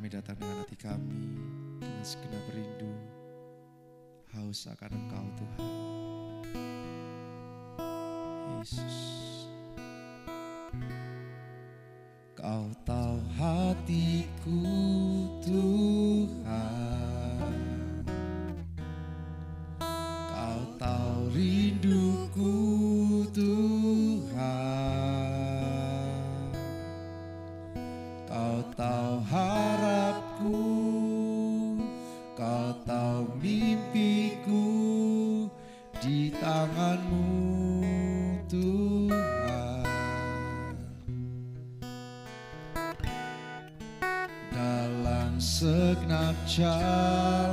kami datang dengan hati kami, dengan segenap rindu, haus akan Engkau Tuhan. Yesus, Kau tahu hatiku Tuhan, Kau tahu rinduku Tuhan, Kau tahu harapku, Kau tahu mimpiku di tangan-Mu Tuhan. Dalam segenap jalanku,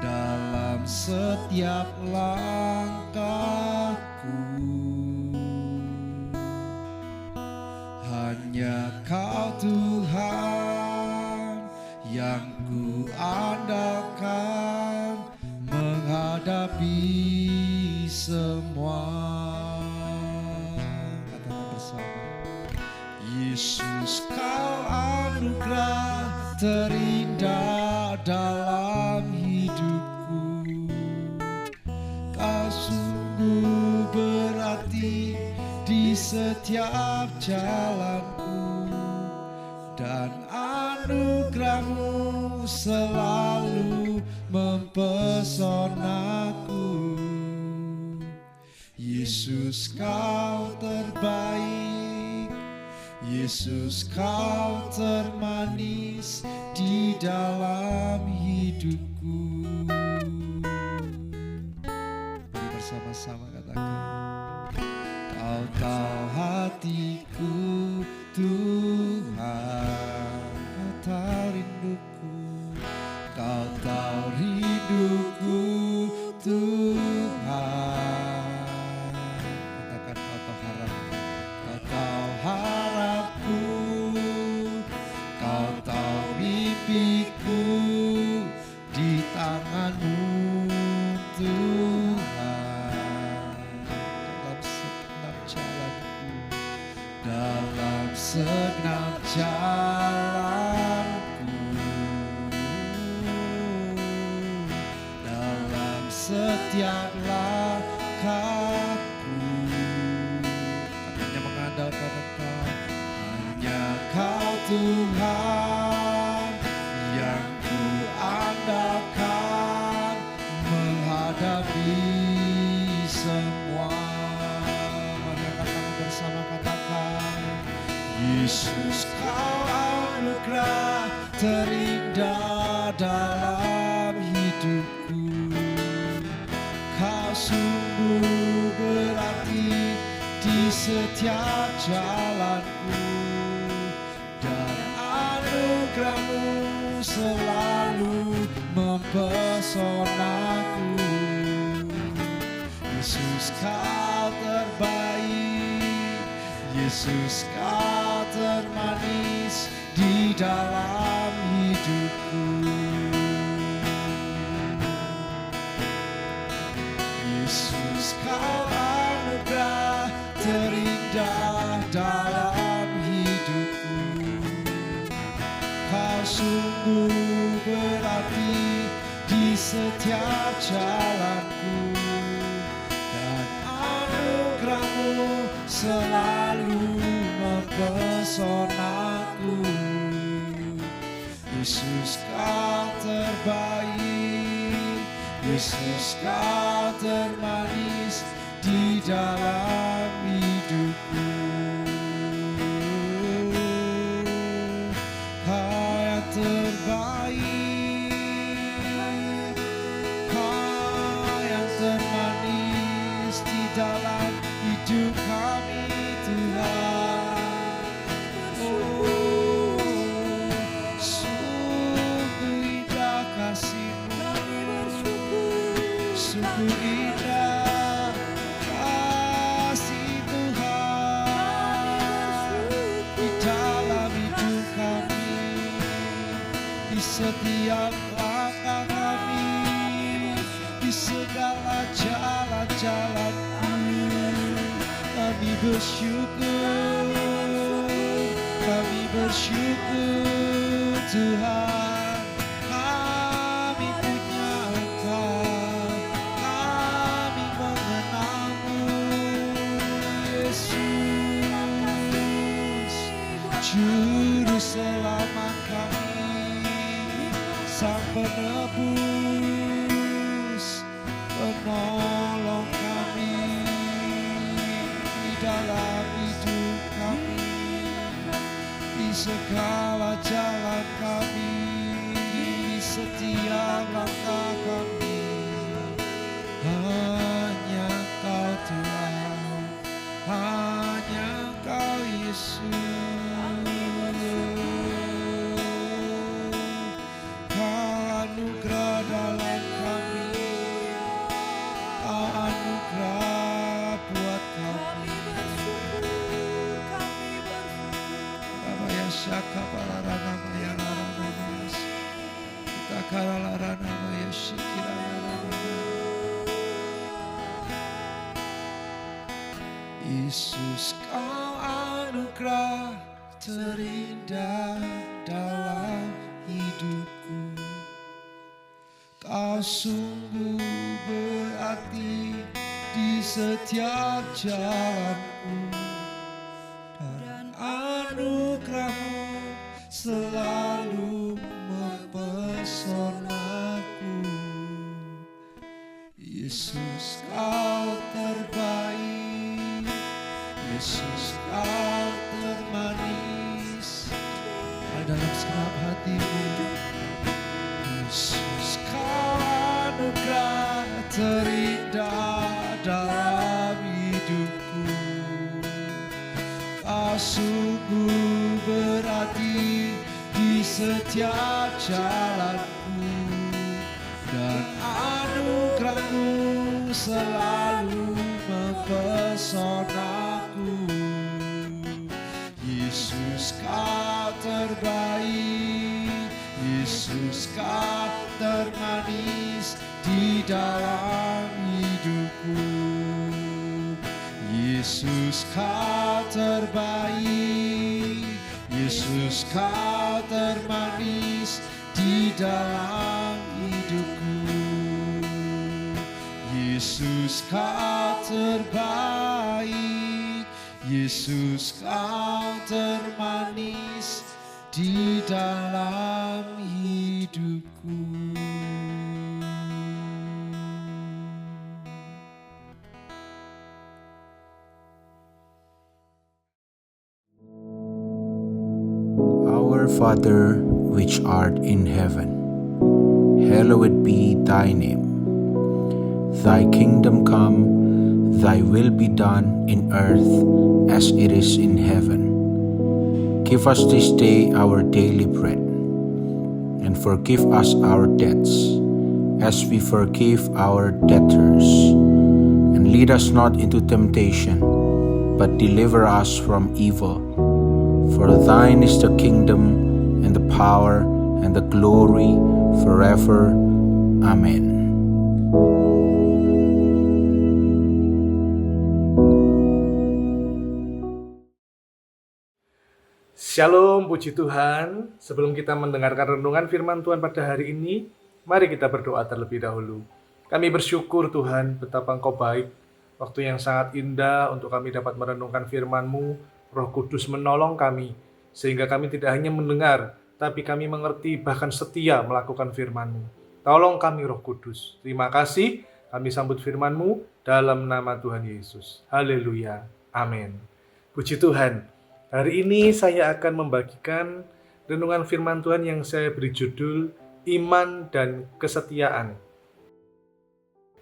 dalam setiap langkahku, hanya Kau Tuhan yang ku andalkan menghadapi semua. Katakan bersama. Yesus, Kau anugerah terindah dalam hidupku. Kau sungguh berarti di setiap jalanku, dan anugerah-Mu selalu mempesonaku. Yesus, Kau terbaik, Yesus, Kau termanis di dalam hidupku. Mari bersama-sama katakan. Kau tahu hatiku Tuhan, Kau tahu rinduku, Kau tahu rinduku Tuhan. Katakan Kau tahu harapku, Kau tahu harapku, Kau tahu mimpiku di tangan-Mu Tuhan. Dalam segenap jalanku, dalam setiap langkahku, hanya mengandalkan Engkau, hanya Kau Tuhan yang ku andalkan menghadapi semua. Bersama katakan. Yesus, Kau anugerah terindah dalam hidupku. Kau sungguh berarti di setiap jalanku, dan anugerah-Mu selalu mempesonaku. Yesus, Kau terbaik, Yesus, Kau termanis di dalam hidupku. Yesus, Kau anugerah terindah dalam hidupku. Kau sungguh berarti di setiap jalanku, dan anugerah-Mu selalu mempesonaku. Yesus, Kau terbaik, Yesus, Kau termanis di dalam hidupku. Kau yang terbaik, Kau yang termanis di dalam hidup kami Tuhan. Oh, sungguh indah kasih-Mu, sungguh indah kasih Tuhan di dalam hidup kami, di setiap langkah kami, di segala jalan-jalanku. Kami bersyukur, bersyukur Tuhan, kami punya Engkau, kami mengenalmu Yesus, Juru selamat kami, Sang penebus, penolong kami di dalam hidup kami, di segala jalan kami, di setiap langkah kami. Hanya Engkau Tuhan, hanya Engkau Yesus. Kau anugerah dalam kami, Kau anugerah buat kami. Abaya syaka palarana maya larana mas, kita karalarana maya syikira larana. Yesus, Kau anugerah terindah dalam hidupku. Kau sungguh berarti di setiap jalanku, dan anugerah-Mu selalu mempesonaku. Yesus, Kau terbaik, Yesus, Kau termanis dalam segenap hatimu. Yesus, Kau anugerah terindah dalam hidupku. Kau sungguh berarti di setiap jalanku, dan anugerah-Mu selalu mempesonaku. Yesus, Kau terbaik, Yesus, Kau termanis di dalam hidupku. Yesus, Kau terbaik, Yesus, Kau termanis di dalam hidupku. Yesus, Kau terbaik, Yesus, Kau termanis di dalam hidupku. Our Father, which art in heaven, hallowed be thy name. Thy kingdom come, thy will be done in earth as it is in heaven. Give us this day our daily bread, and forgive us our debts, as we forgive our debtors. And lead us not into temptation, but deliver us from evil. For thine is the kingdom, and the power, and the glory, forever. Amen. Shalom, puji Tuhan. Sebelum kita mendengarkan renungan firman Tuhan pada hari ini, mari kita berdoa terlebih dahulu. Kami bersyukur Tuhan, betapa Engkau baik. Waktu yang sangat indah untuk kami dapat merenungkan firman-Mu. Roh Kudus menolong kami, sehingga kami tidak hanya mendengar, tapi kami mengerti, bahkan setia melakukan firman-Mu. Tolong kami Roh Kudus. Terima kasih, kami sambut firman-Mu dalam nama Tuhan Yesus. Haleluya. Amin. Puji Tuhan. Hari ini saya akan membagikan renungan firman Tuhan yang saya beri judul Iman dan Kesetiaan.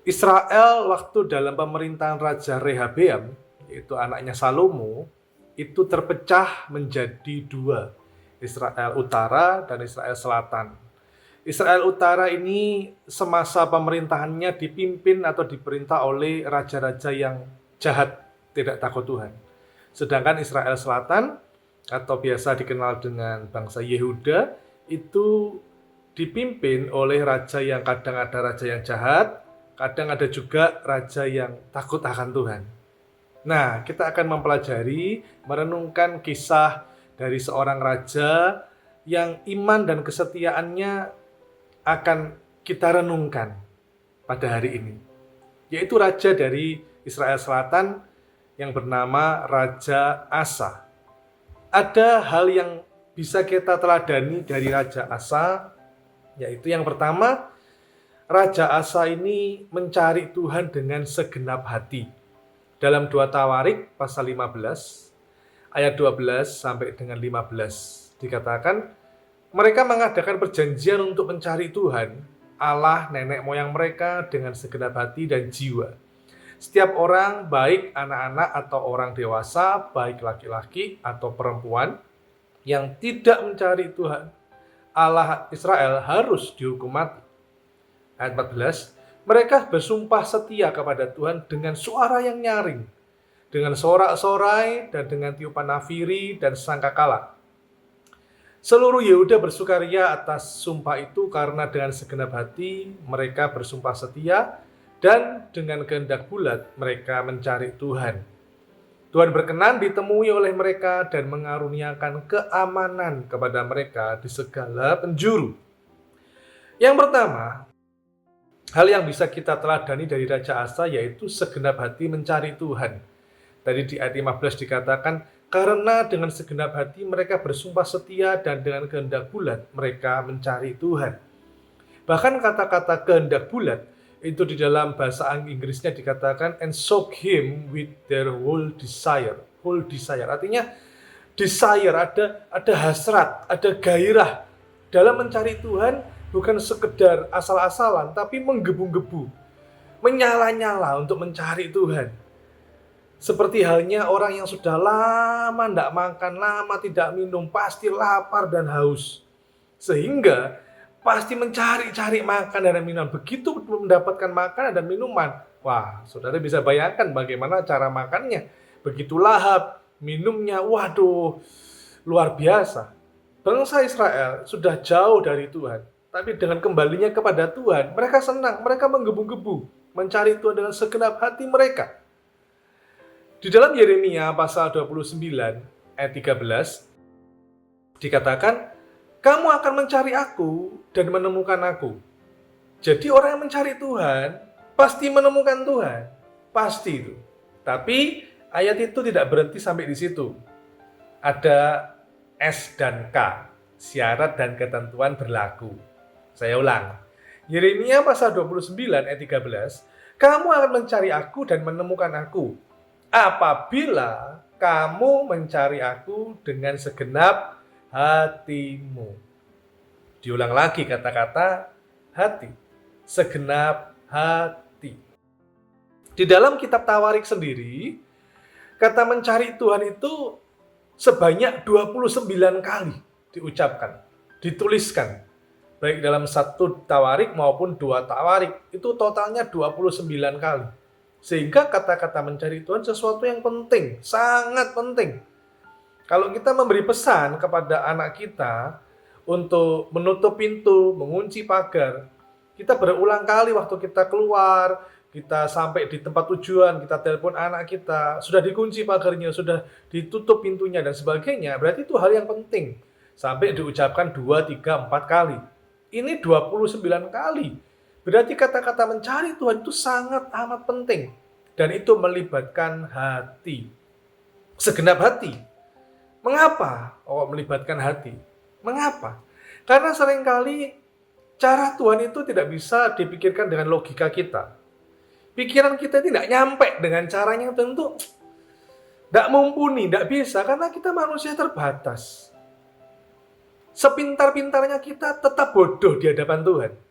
Israel waktu dalam pemerintahan Raja Rehabeam, yaitu anaknya Salomo, itu terpecah menjadi dua, Israel Utara dan Israel Selatan. Israel Utara ini semasa pemerintahannya dipimpin atau diperintah oleh raja-raja yang jahat, tidak takut Tuhan. Sedangkan Israel Selatan, atau biasa dikenal dengan bangsa Yehuda, itu dipimpin oleh raja yang kadang ada raja yang jahat, kadang ada juga raja yang takut akan Tuhan. Nah, kita akan mempelajari, merenungkan kisah dari seorang raja yang iman dan kesetiaannya akan kita renungkan pada hari ini, yaitu raja dari Israel Selatan yang bernama Raja Asa. Ada hal yang bisa kita teladani dari Raja Asa, yaitu yang pertama, Raja Asa ini mencari Tuhan dengan segenap hati. Dalam 2 Tawarik pasal 15 ayat 12 sampai dengan 15 dikatakan, mereka mengadakan perjanjian untuk mencari Tuhan, Allah nenek moyang mereka dengan segenap hati dan jiwa. Setiap orang, baik anak-anak atau orang dewasa, baik laki-laki atau perempuan, yang tidak mencari Tuhan, Allah Israel, harus dihukum mati. Ayat 14, mereka bersumpah setia kepada Tuhan dengan suara yang nyaring, dengan sorak-sorai dan dengan tiupan nafiri dan sangkakala. Seluruh Yehuda bersukaria atas sumpah itu karena dengan segenap hati mereka bersumpah setia dan dengan kehendak bulat mereka mencari Tuhan. Tuhan berkenan ditemui oleh mereka dan mengaruniakan keamanan kepada mereka di segala penjuru. Yang pertama, hal yang bisa kita teladani dari Raja Asa yaitu segenap hati mencari Tuhan. Tadi di ayat 15 dikatakan, karena dengan segenap hati mereka bersumpah setia dan dengan kehendak bulat mereka mencari Tuhan. Bahkan kata-kata kehendak bulat itu di dalam bahasa Inggrisnya dikatakan and sought him with their whole desire. Whole desire artinya desire, ada hasrat, ada gairah dalam mencari Tuhan, bukan sekedar asal-asalan tapi menggebu-gebu, menyala-nyala untuk mencari Tuhan. Seperti halnya orang yang sudah lama tidak makan, lama tidak minum, pasti lapar dan haus. Sehingga pasti mencari-cari makan dan minuman. Begitu mendapatkan makanan dan minuman, wah, saudara bisa bayangkan bagaimana cara makannya. Begitu lahap, minumnya, waduh, luar biasa. Bangsa Israel sudah jauh dari Tuhan. Tapi dengan kembalinya kepada Tuhan, mereka senang, mereka menggebu-gebu, mencari Tuhan dengan segenap hati mereka. Di dalam Yeremia pasal 29 ayat 13 dikatakan, kamu akan mencari aku dan menemukan aku. Jadi orang yang mencari Tuhan pasti menemukan Tuhan, pasti itu. Tapi ayat itu tidak berhenti sampai di situ. Ada S dan K, syarat dan ketentuan berlaku. Saya ulang. Yeremia pasal 29 ayat 13, kamu akan mencari aku dan menemukan aku apabila kamu mencari aku dengan segenap hatimu. Diulang lagi kata-kata hati. Segenap hati. Di dalam kitab Tawarik sendiri, kata mencari Tuhan itu sebanyak 29 kali diucapkan, dituliskan. Baik dalam 1 Tawarik maupun 2 Tawarik, itu totalnya 29 kali. Sehingga kata-kata mencari Tuhan sesuatu yang penting, sangat penting. Kalau kita memberi pesan kepada anak kita untuk menutup pintu, mengunci pagar, kita berulang kali waktu kita keluar, kita sampai di tempat tujuan, kita telepon anak kita, sudah dikunci pagarnya, sudah ditutup pintunya dan sebagainya, berarti itu hal yang penting. Sampai diucapkan 2, 3, 4 kali. Ini 29 kali. Berarti kata-kata mencari Tuhan itu sangat amat penting. Dan itu melibatkan hati. Segenap hati. Mengapa? Oh, melibatkan hati. Mengapa? Karena seringkali cara Tuhan itu tidak bisa dipikirkan dengan logika kita. Pikiran kita tidak nyampe dengan caranya tentu tidak mumpuni, tidak bisa. Karena kita manusia terbatas. Sepintar-pintarnya kita tetap bodoh di hadapan Tuhan.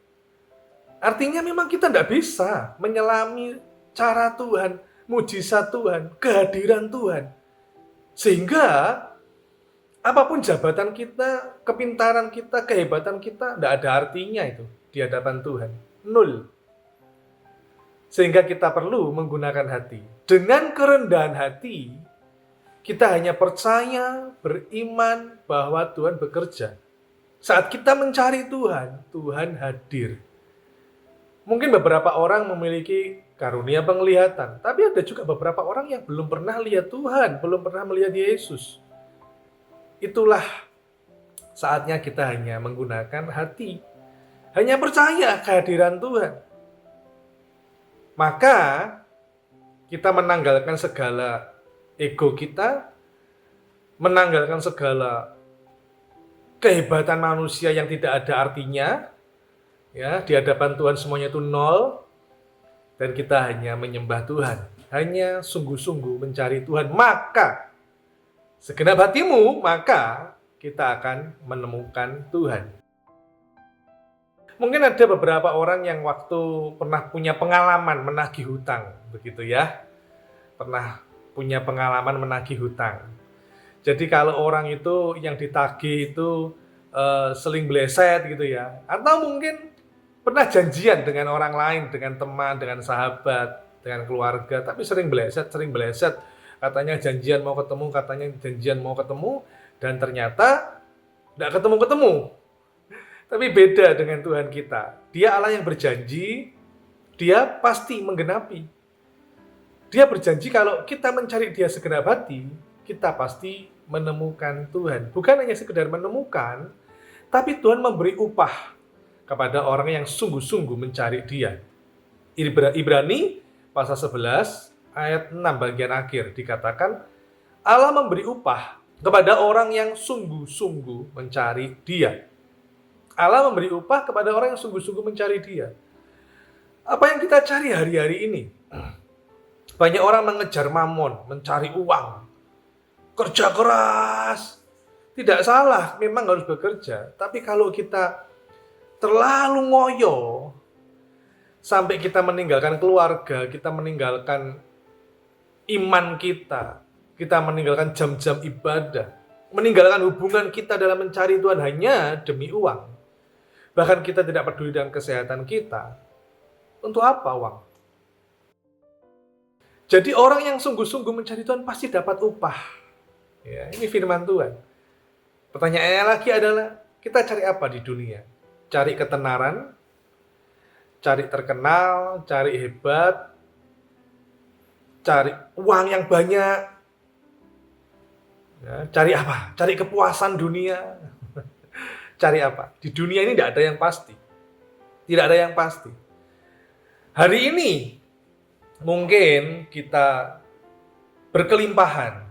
Artinya memang kita tidak bisa menyelami cara Tuhan, mujizat Tuhan, kehadiran Tuhan. Sehingga apapun jabatan kita, kepintaran kita, kehebatan kita, tidak ada artinya itu di hadapan Tuhan. Nol. Sehingga kita perlu menggunakan hati. Dengan kerendahan hati, kita hanya percaya, beriman bahwa Tuhan bekerja. Saat kita mencari Tuhan, Tuhan hadir. Mungkin beberapa orang memiliki karunia penglihatan, tapi ada juga beberapa orang yang belum pernah lihat Tuhan, belum pernah melihat Yesus. itulah saatnya kita hanya menggunakan hati, hanya percaya kehadiran Tuhan. Maka kita menanggalkan segala ego kita, menanggalkan segala kehebatan manusia yang tidak ada artinya, ya, di hadapan Tuhan semuanya itu nol, dan kita hanya menyembah Tuhan, hanya sungguh-sungguh mencari Tuhan. Maka segenap hatimu, maka kita akan menemukan Tuhan. Mungkin ada beberapa orang yang waktu pernah punya pengalaman menagih hutang, begitu ya. Pernah punya pengalaman menagih hutang. Jadi kalau orang itu yang ditagih itu seling bleset gitu ya. Atau mungkin pernah janjian dengan orang lain, dengan teman, dengan sahabat, dengan keluarga, tapi sering bleset. Katanya janjian mau ketemu, dan ternyata tidak ketemu-ketemu. Tapi beda dengan Tuhan kita. Dia Allah yang berjanji, dia pasti menggenapi. Dia berjanji kalau kita mencari dia segenap hati, kita pasti menemukan Tuhan. Bukan hanya sekedar menemukan, tapi Tuhan memberi upah kepada orang yang sungguh-sungguh mencari dia. Ibrani pasal 11 ayat 6 bagian akhir dikatakan, Allah memberi upah kepada orang yang sungguh-sungguh mencari dia. Allah memberi upah kepada orang yang sungguh-sungguh mencari dia. Apa yang kita cari hari-hari ini? Banyak orang mengejar mamon, mencari uang, kerja keras. Tidak salah, memang harus bekerja. Tapi kalau kita terlalu ngoyo, sampai kita meninggalkan keluarga, kita meninggalkan iman kita meninggalkan jam-jam ibadah, meninggalkan hubungan kita dalam mencari Tuhan hanya demi uang. Bahkan kita tidak peduli dengan kesehatan kita. Untuk apa uang? Jadi orang yang sungguh-sungguh mencari Tuhan pasti dapat upah. Ya, ini firman Tuhan. Pertanyaannya lagi adalah, kita cari apa di dunia? Cari ketenaran, cari terkenal, cari hebat, cari uang yang banyak, ya, cari apa? Cari kepuasan dunia. Cari apa? Di dunia ini tidak ada yang pasti. Tidak ada yang pasti. Hari ini mungkin kita berkelimpahan.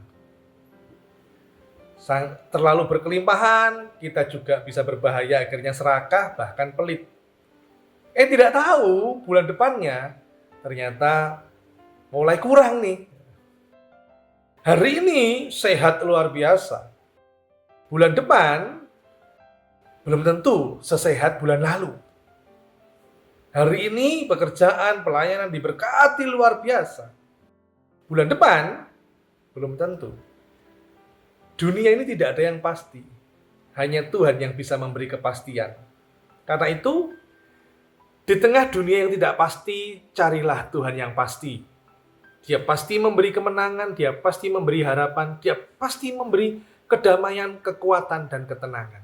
Terlalu berkelimpahan, kita juga bisa berbahaya, akhirnya serakah, bahkan pelit. Tidak tahu bulan depannya ternyata mulai kurang nih. Hari ini sehat luar biasa. Bulan depan belum tentu sesehat bulan lalu. Hari ini pekerjaan, pelayanan diberkati luar biasa. Bulan depan belum tentu. Dunia ini tidak ada yang pasti. Hanya Tuhan yang bisa memberi kepastian. Karena itu, di tengah dunia yang tidak pasti, carilah Tuhan yang pasti. Dia pasti memberi kemenangan, dia pasti memberi harapan, dia pasti memberi kedamaian, kekuatan, dan ketenangan.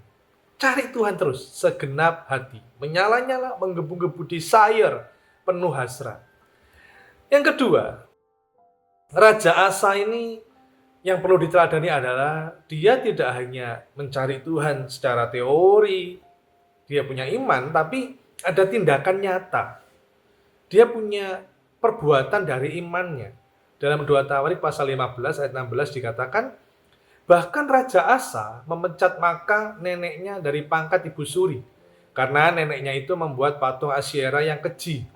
Cari Tuhan terus, segenap hati. Menyala-nyala, menggebu-gebu, desire, penuh hasrat. Yang kedua, Raja Asa ini yang perlu diteladani adalah dia tidak hanya mencari Tuhan secara teori, dia punya iman, tapi ada tindakan nyata. Dia punya perbuatan dari imannya. Dalam 2 Tawarik pasal 15 ayat 16 dikatakan, bahkan Raja Asa memecat Maaka neneknya dari pangkat ibu suri, karena neneknya itu membuat patung Asyera yang keji.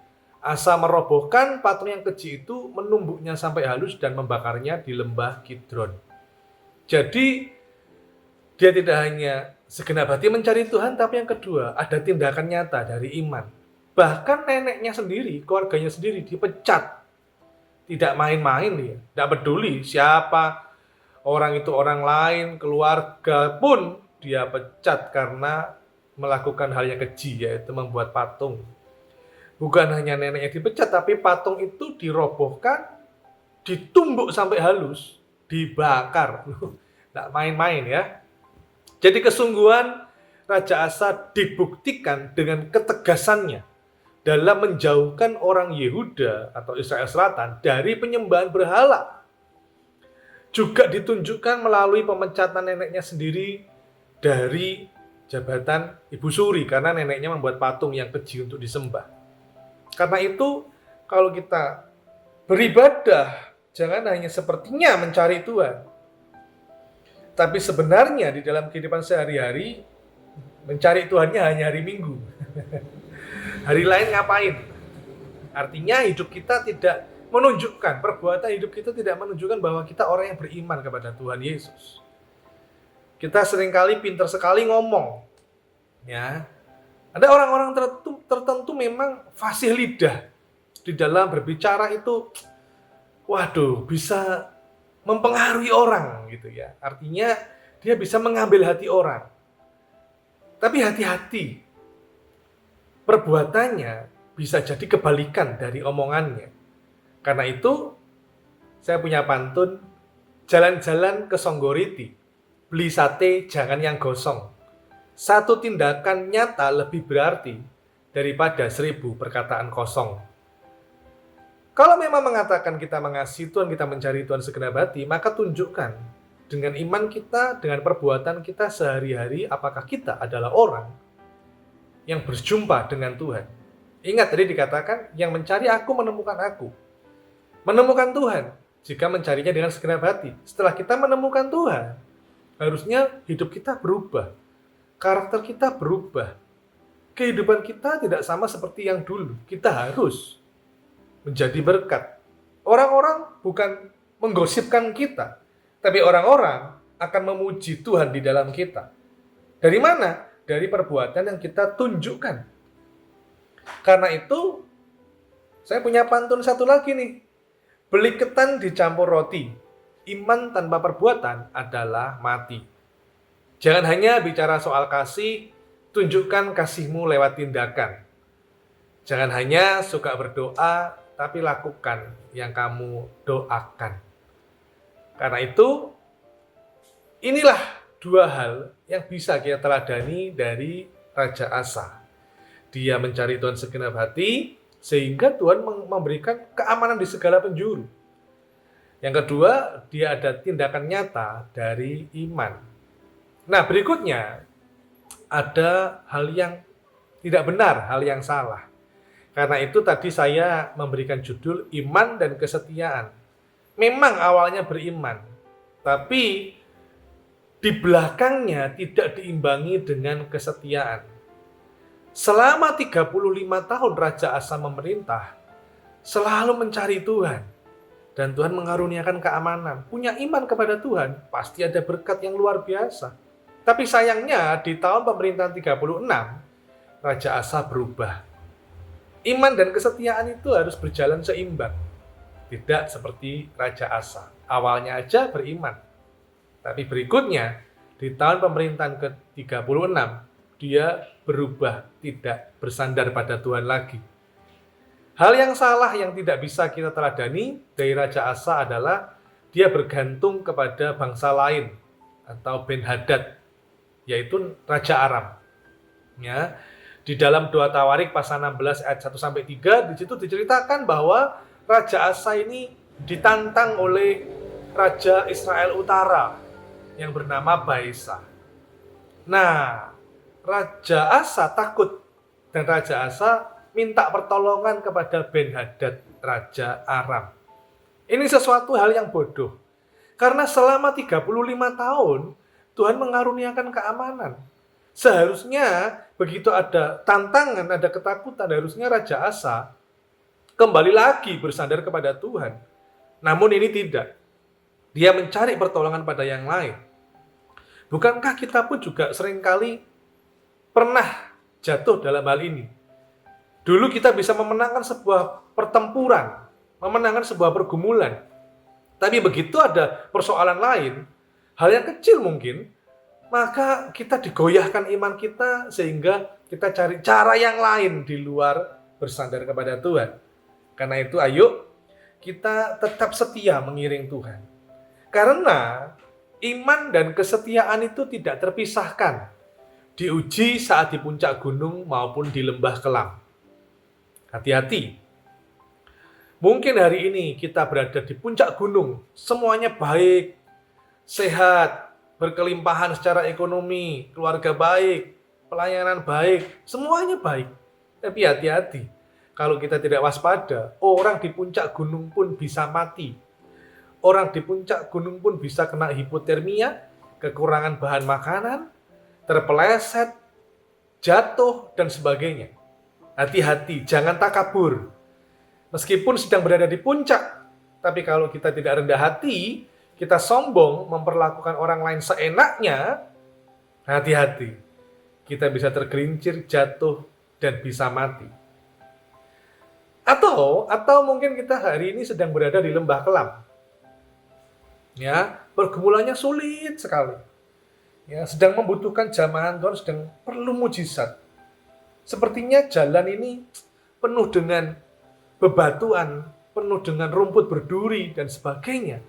Asa merobohkan patung yang keji itu, menumbuknya sampai halus dan membakarnya di lembah Kidron. Jadi dia tidak hanya segenap hati mencari Tuhan, tapi yang kedua ada tindakan nyata dari iman. Bahkan neneknya sendiri, keluarganya sendiri dipecat. Tidak main-main dia, tidak peduli siapa orang itu, orang lain, keluarga pun dia pecat karena melakukan hal yang keji, yaitu membuat patung. Bukan hanya neneknya dipecat, tapi patung itu dirobohkan, ditumbuk sampai halus, dibakar. Tidak main-main ya. Jadi kesungguhan Raja Asa dibuktikan dengan ketegasannya dalam menjauhkan orang Yehuda atau Israel Selatan dari penyembahan berhala. juga ditunjukkan melalui pemecatan neneknya sendiri dari jabatan Ibu Suri karena neneknya membuat patung yang keji untuk disembah. Karena itu, kalau kita beribadah, jangan hanya sepertinya mencari Tuhan, tapi sebenarnya di dalam kehidupan sehari-hari, mencari Tuhannya hanya hari Minggu. Hari lain ngapain? Artinya hidup kita tidak menunjukkan, perbuatan hidup kita tidak menunjukkan bahwa kita orang yang beriman kepada Tuhan Yesus. Kita seringkali pintar sekali ngomong. Ya. Ada orang-orang tertentu memang fasih lidah. Di dalam berbicara itu, waduh, bisa mempengaruhi orang gitu ya. Artinya dia bisa mengambil hati orang. Tapi hati-hati. Perbuatannya bisa jadi kebalikan dari omongannya. Karena itu, saya punya pantun, jalan-jalan ke Songgoriti, beli sate jangan yang gosong. Satu tindakan nyata lebih berarti daripada 1000 perkataan kosong. Kalau memang mengatakan kita mengasihi Tuhan, kita mencari Tuhan segenap hati, maka tunjukkan dengan iman kita, dengan perbuatan kita sehari-hari, apakah kita adalah orang yang berjumpa dengan Tuhan. Ingat tadi dikatakan, yang mencari aku menemukan aku. Menemukan Tuhan, jika mencarinya dengan segenap hati. Setelah kita menemukan Tuhan, harusnya hidup kita berubah. Karakter kita berubah. Kehidupan kita tidak sama seperti yang dulu. Kita harus menjadi berkat. Orang-orang bukan menggosipkan kita, tapi orang-orang akan memuji Tuhan di dalam kita. Dari mana? Dari perbuatan yang kita tunjukkan. Karena itu, saya punya pantun satu lagi nih. Beli ketan dicampur roti. Iman tanpa perbuatan adalah mati. Jangan hanya bicara soal kasih, tunjukkan kasihmu lewat tindakan. Jangan hanya suka berdoa, tapi lakukan yang kamu doakan. Karena itu, inilah 2 hal yang bisa kita teladani dari Raja Asa. Dia mencari Tuhan segenap hati, sehingga Tuhan memberikan keamanan di segala penjuru. Yang kedua, dia ada tindakan nyata dari iman. Nah, berikutnya ada hal yang tidak benar, hal yang salah. Karena itu tadi saya memberikan judul iman dan kesetiaan. Memang awalnya beriman, tapi di belakangnya tidak diimbangi dengan kesetiaan. Selama 35 tahun Raja Asa memerintah, selalu mencari Tuhan. Dan Tuhan mengaruniakan keamanan. Punya iman kepada Tuhan, pasti ada berkat yang luar biasa. Tapi sayangnya di tahun pemerintahan 36, Raja Asa berubah. Iman dan kesetiaan itu harus berjalan seimbang. Tidak seperti Raja Asa. Awalnya aja beriman. Tapi berikutnya, di tahun pemerintahan ke-36, dia berubah, tidak bersandar pada Tuhan lagi. Hal yang salah yang tidak bisa kita teladani dari Raja Asa adalah dia bergantung kepada bangsa lain atau Ben-Hadad, yaitu Raja Aram. Ya, di dalam 2 Tawarik pasal 16 ayat 1-3, di situ diceritakan bahwa Raja Asa ini ditantang oleh Raja Israel Utara yang bernama Baesa. Nah, Raja Asa takut dan Raja Asa minta pertolongan kepada Ben-Hadad, Raja Aram. Ini sesuatu hal yang bodoh. Karena selama 35 tahun, Tuhan mengaruniakan keamanan. Seharusnya begitu ada tantangan, ada ketakutan, harusnya Raja Asa kembali lagi bersandar kepada Tuhan. Namun ini tidak. Dia mencari pertolongan pada yang lain. Bukankah kita pun juga seringkali pernah jatuh dalam hal ini? Dulu kita bisa memenangkan sebuah pertempuran, memenangkan sebuah pergumulan. Tapi begitu ada persoalan lain, hal yang kecil mungkin, maka kita digoyahkan iman kita sehingga kita cari cara yang lain di luar bersandar kepada Tuhan. Karena itu ayo kita tetap setia mengiring Tuhan. Karena iman dan kesetiaan itu tidak terpisahkan. Diuji saat di puncak gunung maupun di lembah kelam. Hati-hati. Mungkin hari ini kita berada di puncak gunung, semuanya baik, sehat, berkelimpahan secara ekonomi, keluarga baik, pelayanan baik, semuanya baik. Tapi hati-hati, kalau kita tidak waspada, orang di puncak gunung pun bisa mati. Orang di puncak gunung pun bisa kena hipotermia, kekurangan bahan makanan, terpeleset, jatuh, dan sebagainya. Hati-hati, jangan takabur. Meskipun sedang berada di puncak, tapi kalau kita tidak rendah hati, kita sombong memperlakukan orang lain seenaknya, hati-hati. Kita bisa tergelincir, jatuh, dan bisa mati. Atau mungkin kita hari ini sedang berada di lembah kelam. Ya, pergumulannya sulit sekali. Ya, sedang membutuhkan jamahan Tuhan, sedang perlu mujizat. Sepertinya jalan ini penuh dengan bebatuan, penuh dengan rumput berduri dan sebagainya.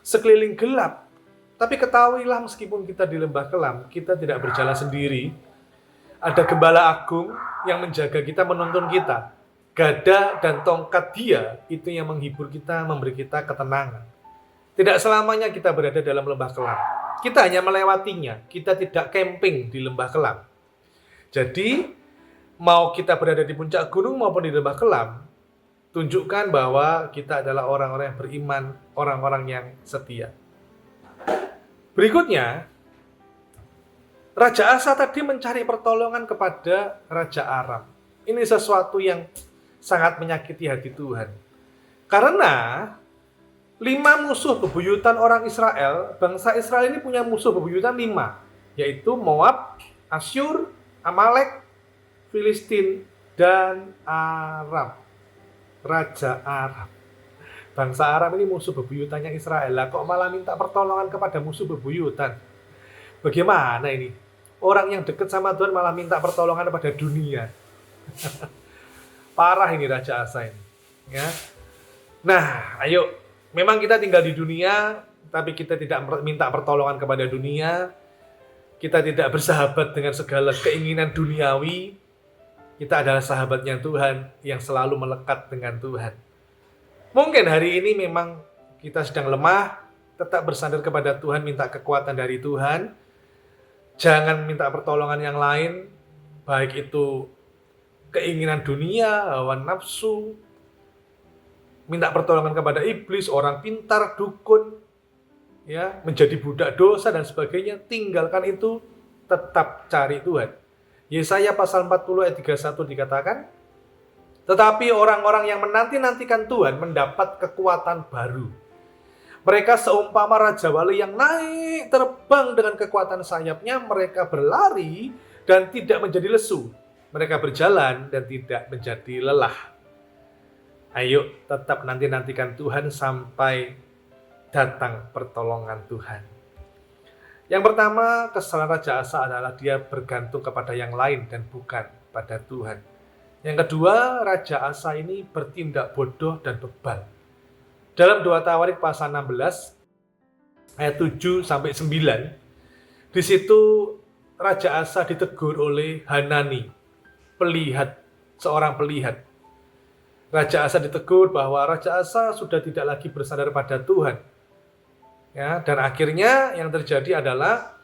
Sekeliling gelap. Tapi ketahuilah, meskipun kita di lembah kelam, kita tidak berjalan sendiri. Ada gembala agung yang menjaga kita, menuntun kita. Gada dan tongkat dia itu yang menghibur kita, memberi kita ketenangan. Tidak selamanya kita berada dalam lembah kelam. Kita hanya melewatinya. Kita tidak camping di lembah kelam. Jadi, mau kita berada di puncak gunung maupun di lembah kelam, tunjukkan bahwa kita adalah orang-orang yang beriman, orang-orang yang setia. Berikutnya, Raja Asa tadi mencari pertolongan kepada Raja Aram. Ini sesuatu yang sangat menyakiti hati Tuhan. Karena 5 musuh bebuyutan orang Israel, bangsa Israel ini punya musuh bebuyutan 5, yaitu Moab, Asyur, Amalek, Filistin, dan Aram. Raja Aram. Bangsa Aram ini musuh bebuyutannya Israel. Lah kok malah minta pertolongan kepada musuh bebuyutan? Bagaimana ini? Orang yang dekat sama Tuhan malah minta pertolongan kepada dunia. Parah ini Raja Asa ini. Ya. Nah, ayo. Memang kita tinggal di dunia, tapi kita tidak minta pertolongan kepada dunia. Kita tidak bersahabat dengan segala keinginan duniawi. Kita adalah sahabatnya Tuhan yang selalu melekat dengan Tuhan. Mungkin hari ini memang kita sedang lemah, tetap bersandar kepada Tuhan, minta kekuatan dari Tuhan. Jangan minta pertolongan yang lain, baik itu keinginan dunia, hawa nafsu, minta pertolongan kepada iblis, orang pintar, dukun, ya, menjadi budak dosa dan sebagainya. Tinggalkan itu, tetap cari Tuhan. Yesaya pasal 40 ayat 31 dikatakan, tetapi orang-orang yang menanti-nantikan Tuhan mendapat kekuatan baru. Mereka seumpama Raja Wali yang naik terbang dengan kekuatan sayapnya. Mereka berlari dan tidak menjadi lesu. Mereka berjalan dan tidak menjadi lelah. Ayo tetap nanti-nantikan Tuhan sampai datang pertolongan Tuhan. Yang pertama, kesalahan Raja Asa adalah dia bergantung kepada yang lain dan bukan pada Tuhan. Yang kedua, Raja Asa ini bertindak bodoh dan bebal. Dalam 2 Tawarik pasal 16 ayat 7 sampai 9, di situ Raja Asa ditegur oleh Hanani, seorang pelihat. Raja Asa ditegur bahwa Raja Asa sudah tidak lagi bersandar pada Tuhan. Ya, dan akhirnya yang terjadi adalah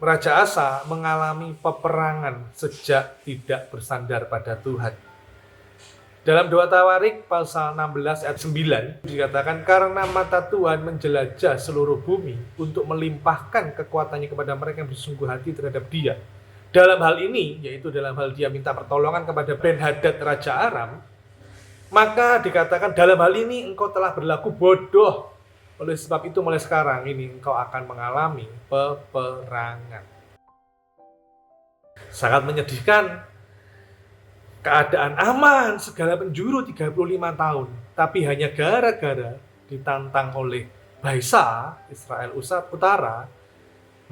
Raja Asa mengalami peperangan sejak tidak bersandar pada Tuhan. Dalam 2 Tawarik pasal 16 ayat 9 dikatakan, karena mata Tuhan menjelajah seluruh bumi untuk melimpahkan kekuatannya kepada mereka yang bersungguh hati terhadap dia. Dalam hal ini, yaitu dalam hal dia minta pertolongan kepada Ben-Hadad Raja Aram, maka dikatakan dalam hal ini engkau telah berlaku bodoh. Oleh sebab itu mulai sekarang ini engkau akan mengalami peperangan. Sangat menyedihkan. Keadaan aman segala penjuru 35 tahun. Tapi hanya gara-gara ditantang oleh Baisa, Israel Utara,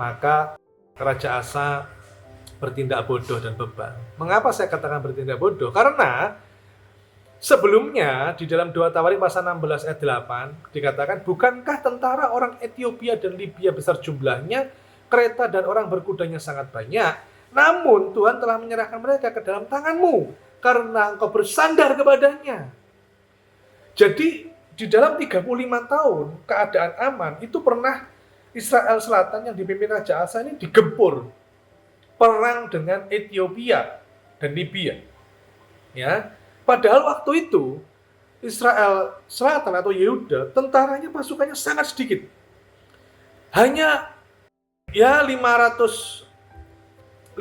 maka Raja Asa bertindak bodoh dan bebal. Mengapa saya katakan bertindak bodoh? Karena sebelumnya di dalam 2 Tawarik pasal 16 ayat 8 dikatakan, bukankah tentara orang Ethiopia dan Libya besar jumlahnya, kereta dan orang berkudanya sangat banyak, namun Tuhan telah menyerahkan mereka ke dalam tanganmu karena engkau bersandar kepadanya. Jadi di dalam 35 tahun keadaan aman itu pernah Israel Selatan yang dipimpin Raja Asa ini digempur perang dengan Ethiopia dan Libya. Ya, padahal waktu itu Israel Selatan atau Yehuda, tentaranya pasukannya sangat sedikit. Hanya ya 580.000.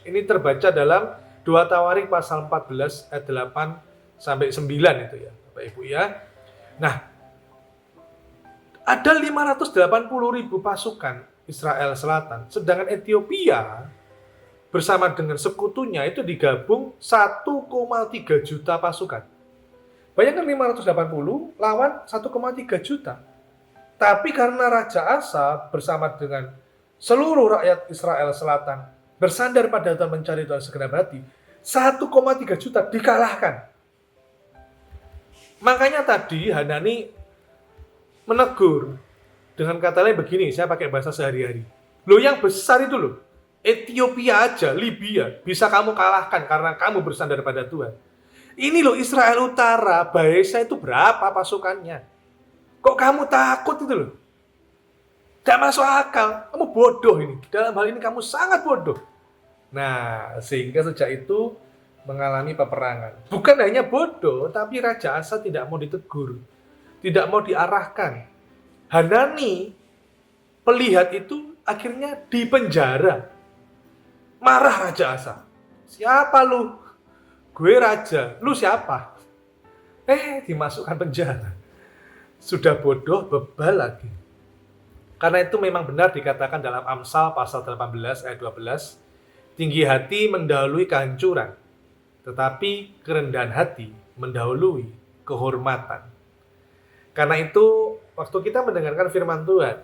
Ini terbaca dalam 2 Tawarik pasal 14 ayat 8 sampai 9 itu ya, Bapak Ibu ya. Nah, ada 580.000 pasukan Israel Selatan, sedangkan Ethiopia bersama dengan sekutunya itu digabung 1,3 juta pasukan. Bayangkan 580 lawan 1,3 juta. Tapi karena Raja Asa bersama dengan seluruh rakyat Israel Selatan bersandar pada Tuhan, mencari Tuhan segenap hati, 1,3 juta dikalahkan. Makanya tadi Hanani menegur dengan kata lain begini, saya pakai bahasa sehari-hari. Loh, yang besar itu loh, Ethiopia aja, Libya, bisa kamu kalahkan karena kamu bersandar pada Tuhan. Ini loh Israel Utara, Baesa itu berapa pasukannya? Kok kamu takut itu loh? Tidak masuk akal, kamu bodoh ini. Dalam hal ini kamu sangat bodoh. Nah, sehingga sejak itu mengalami peperangan. Bukan hanya bodoh, tapi Raja Asa tidak mau ditegur, tidak mau diarahkan. Hanani, pelihat itu akhirnya dipenjara. Marah Raja Asa. Siapa lu? Gue raja. Lu siapa? Dimasukkan penjara. Sudah bodoh, bebal lagi. Karena itu memang benar dikatakan dalam Amsal pasal 18 ayat 12. Tinggi hati mendahului kehancuran, tetapi kerendahan hati mendahului kehormatan. Karena itu, waktu kita mendengarkan firman Tuhan,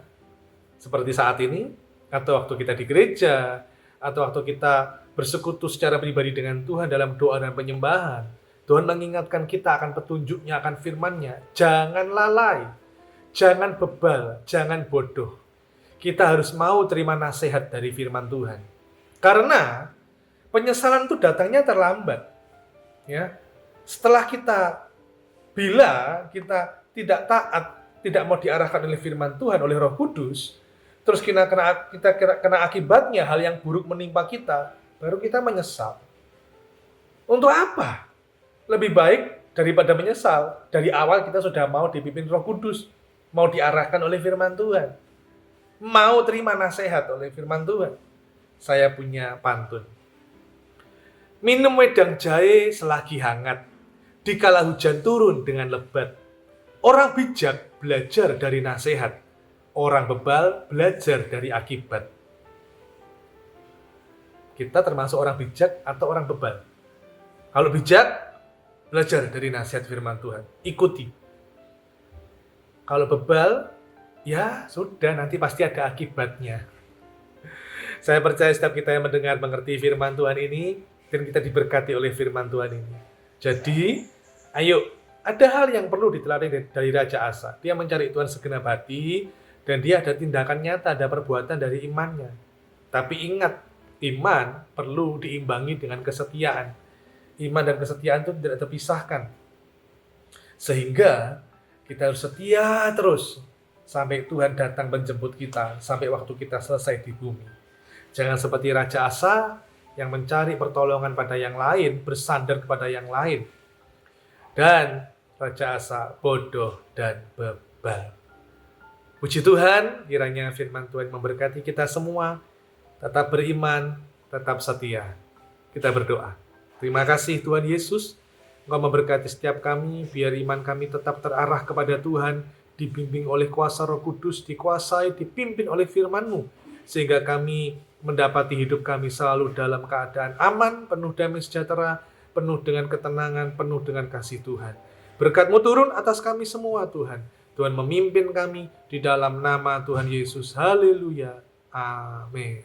seperti saat ini, atau waktu kita di gereja, atau waktu kita bersekutu secara pribadi dengan Tuhan dalam doa dan penyembahan, Tuhan mengingatkan kita akan petunjuknya, akan firman-Nya. Jangan lalai, jangan bebal, jangan bodoh. Kita harus mau terima nasihat dari firman Tuhan. Karena penyesalan itu datangnya terlambat. Ya, setelah bila kita tidak taat, tidak mau diarahkan oleh firman Tuhan, oleh Roh Kudus, terus kita kena akibatnya, hal yang buruk menimpa kita, baru kita menyesal. Untuk apa? Lebih baik daripada menyesal, dari awal kita sudah mau dipimpin Roh Kudus, mau diarahkan oleh firman Tuhan, mau terima nasihat oleh firman Tuhan. Saya punya pantun. Minum wedang jahe selagi hangat, dikala hujan turun dengan lebat. Orang bijak belajar dari nasihat, orang bebal belajar dari akibat. Kita termasuk orang bijak atau orang bebal? Kalau bijak, belajar dari nasihat firman Tuhan, ikuti. Kalau bebal, ya sudah, nanti pasti ada akibatnya. Saya percaya setiap kita yang mendengar, mengerti firman Tuhan ini, dan kita diberkati oleh firman Tuhan ini. Jadi, ayo, ada hal yang perlu diteladani dari Raja Asa. Dia mencari Tuhan segenap hati, dan dia ada tindakan nyata, ada perbuatan dari imannya. Tapi ingat, iman perlu diimbangi dengan kesetiaan. Iman dan kesetiaan itu tidak terpisahkan. Sehingga kita harus setia terus sampai Tuhan datang menjemput kita, sampai waktu kita selesai di bumi. Jangan seperti Raja Asa yang mencari pertolongan pada yang lain, bersandar kepada yang lain. Dan Raja Asa bodoh dan bebal. Puji Tuhan, kiranya firman Tuhan memberkati kita semua. Tetap beriman, tetap setia. Kita berdoa. Terima kasih Tuhan Yesus, Engkau memberkati setiap kami, biar iman kami tetap terarah kepada Tuhan, dibimbing oleh kuasa Roh Kudus, dikuasai, dipimpin oleh firman-Mu, sehingga kami mendapati hidup kami selalu dalam keadaan aman, penuh damai sejahtera, penuh dengan ketenangan, penuh dengan kasih Tuhan. Berkat-Mu turun atas kami semua Tuhan. Tuhan memimpin kami di dalam nama Tuhan Yesus. Haleluya. Amin.